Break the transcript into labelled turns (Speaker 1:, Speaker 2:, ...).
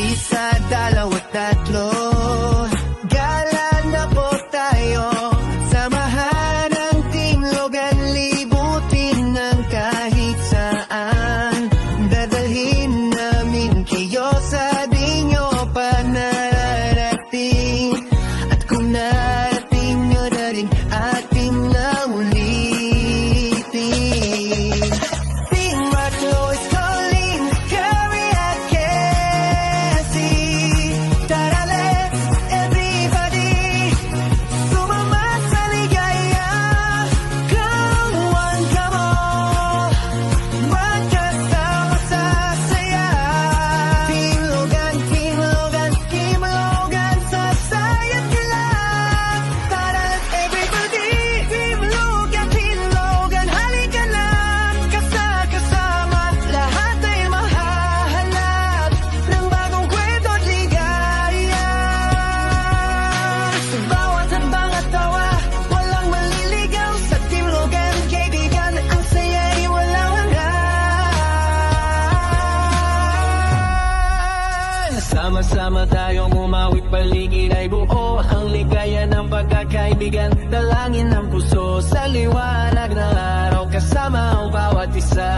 Speaker 1: isa, dalawa, tatlo. Gala na po tayo. Samahan ang Team Logan, libutin ng kahit saan. Dadalhin namin kayo sa di nyo pa nararating. At kung narating nyo na rin, ating na ulitin. Team Rocklo is calling, carry a Cassie. Tara, let's everybody sumama sa ligaya. Come on, come on, magkasama sa saya. Team Logan, Team Logan, Team Logan, sasayat ka lang. Tara, let's everybody, Team Logan, halika na. Kasama, lahat ay mahahanap ng bagong kwento at ligaya. Sa bawat habang at tawa, walang maliligaw. Sa Team Logan, kaibigan, ang saya ay walang hanggan. Sama-sama tayong umawit, paligid ay buo. Ang ligaya ng pagkakaibigan, dalangin ng puso. Sa liwanag ng araw, kasama ang bawat isa.